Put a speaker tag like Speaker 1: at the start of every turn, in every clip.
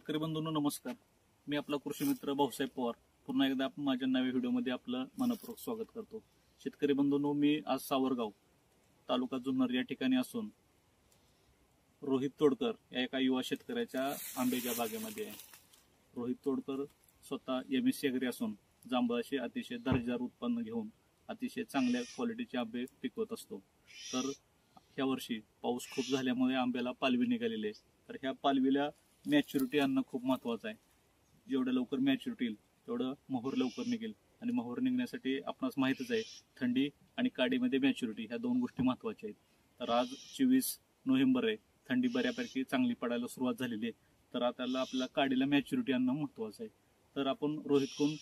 Speaker 1: शेतकरी बंधूंनो नमस्कार. मी आपला कृषी मित्र भाऊसाहेब पवार पुन्हा एकदा माझ्या नव्या व्हिडिओमध्ये आपलं मनपूर्वक स्वागत करतो. शेतकरी बंधूंनो, मी आज सावरगाव तालुका जुन्नर या ठिकाणी असून रोहित तोडकर या एका युवा शेतकऱ्याच्या आंब्याच्या बागेमध्ये आहे. रोहित तोडकर स्वतः MSc ॲग्री असून जांभळाचे अतिशय दर्जेदार उत्पन्न घेऊन अतिशय चांगल्या क्वालिटीचे आंबे पिकवत असतो. तर ह्या वर्षी पाऊस खूप झाल्यामुळे आंब्याला पालवी निघालेली आहे. तर ह्या पालवीला मॅच्युरिटी आणणं खूप महत्त्वाचं आहे. जेवढं लवकर मॅच्युरिटी येईल तेवढं मोहर लवकर निघेल. आणि मोहर निघण्यासाठी आपणास माहीतच आहे, थंडी आणि काडीमध्ये मॅच्युरिटी ह्या दोन गोष्टी महत्त्वाच्या आहेत. तर आज 24 नोव्हेंबर आहे. थंडी बऱ्यापैकी चांगली पडायला सुरुवात झालेली आहे. तर आता आपल्याला काडीला मॅच्युरिटी आणणं महत्त्वाचं आहे. तर आपण रोहितकडून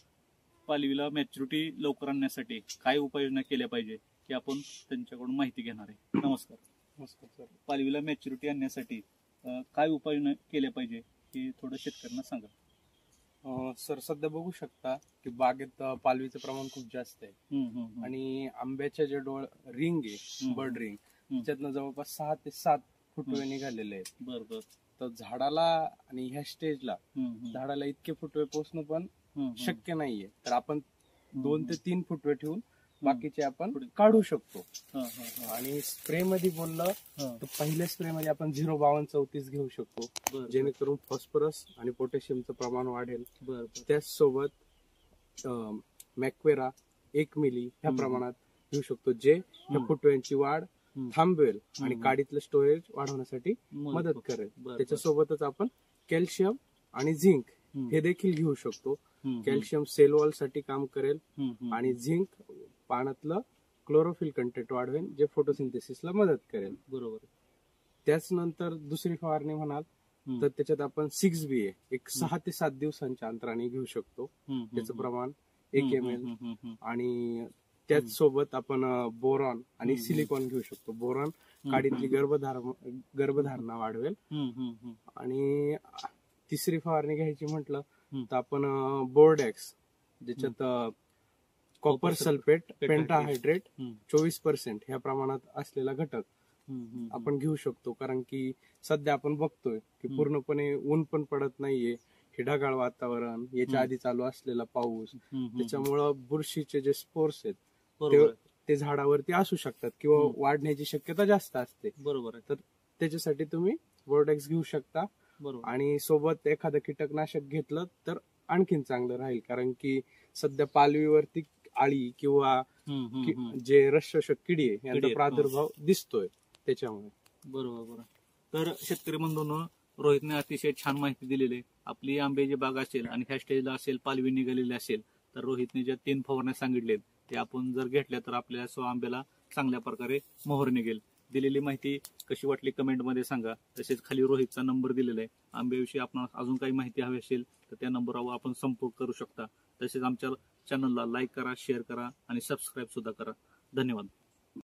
Speaker 1: पालवीला मॅच्युरिटी लवकर आणण्यासाठी काय उपाययोजना केल्या पाहिजे की आपण त्यांच्याकडून माहिती घेणार आहे. नमस्कार.
Speaker 2: नमस्कार सर.
Speaker 1: पालवीला मॅच्युरिटी आणण्यासाठी काय उपाययोजना केल्या पाहिजे हे थोडं शेतकऱ्यांना सांगा.
Speaker 2: सर, सध्या बघू शकता की बागेत पालवीचं प्रमाण खूप जास्त आहे. आणि आंब्याच्या जे रिंग आहे, बर्ड रिंग, त्याच्यातनं जवळपास 6 ते 7 फुटवे निघालेले आहेत.
Speaker 1: बरोबर.
Speaker 2: तर झाडाला आणि ह्या स्टेजला झाडाला इतके फुटवे पोचणं पण शक्य नाहीये. तर आपण 2 ते 3 फुटवे ठेवून बाकीचे आपण काढू शकतो. आणि स्प्रे मध्ये बोललं तर पहिल्या स्प्रे मध्ये आपण 05234 घेऊ शकतो, जेणेकरून फॉस्फरस आणि पोटॅशियमचं प्रमाण वाढेल. त्याचसोबत मॅक्वेरा 1 मिली ह्या प्रमाणात घेऊ शकतो, जे ह्या फुटव्यांची वाढ थांबवेल आणि काडीतलं स्टोरेज वाढवण्यासाठी मदत करेल. त्याच्यासोबतच आपण कॅल्शियम आणि झिंक हे देखील घेऊ शकतो. कॅल्शियम सेल वॉल साठी काम करेल आणि झिंक पाण्यातलं क्लोरोफिल कंटेंट वाढवेल, जे फोटोसिंथेसिसला मदत करेल.
Speaker 1: बरोबर.
Speaker 2: त्याच नंतर दुसरी फवारणी म्हणाल तर त्याच्यात आपण 6BA एक 6 ते 7 दिवसांच्या अंतराने घेऊ शकतो. त्याचं प्रमाण 1 ml. आणि त्याच सोबत आपण बोरॉन आणि सिलिकॉन घेऊ शकतो. बोरॉन काडीतली गर्भधारणा वाढवेल. आणि तिसरी फवारणी घ्यायची म्हटलं तर आपण बोर्डॅक्स, ज्याच्यात कॉपर सल्फेट पेंटाहायड्रेट 24% ह्या प्रमाणात असलेला घटक आपण घेऊ शकतो. कारण की सध्या आपण बघतोय की पूर्णपणे ऊन पण पडत नाहीये, हे ढगाळ वातावरण, याच्या आधी चालू असलेला पाऊस, त्याच्यामुळं बुरशीचे जे स्पोर्स आहेत ते झाडावरती असू शकतात किंवा वाढण्याची शक्यता जास्त असते.
Speaker 1: बरोबर.
Speaker 2: तर त्याच्यासाठी तुम्ही बोर्डॅक्स घेऊ शकता. आणि सोबत एखादं कीटकनाशक घेतलं तर आणखीन चांगलं राहील, कारण की सध्या पालवीवरती आळी किंवा जे रसशोषक किडी आहे यांचा प्रादुर्भाव दिसतोय त्याच्यामुळे.
Speaker 1: बरोबर. तर शेतकरी बंधूंनो, रोहितने अतिशय छान माहिती दिलेली आहे. आपली आंब्याची बाग असेल आणि ह्या स्टेजला असेल, पालवी निघालेली असेल, तर रोहितने ज्या 3 फवारण्या सांगितलेत ते आपण जर घेतल्या तर आपल्या आंब्याला चांगल्या प्रकारे मोहर निघेल. दिलेली माहिती कशी वाटली कमेंटमध्ये सांगा. तसेच खाली रोहितचा नंबर दिलेला आहे. आंब्याविषयी आपण अजून काही माहिती हवी असेल तर त्या नंबरवर आपण संपर्क करू शकता. तसेच आमच्या चॅनलला लाईक करा, शेअर करा आणि सबस्क्राईब सुद्धा करा. धन्यवाद.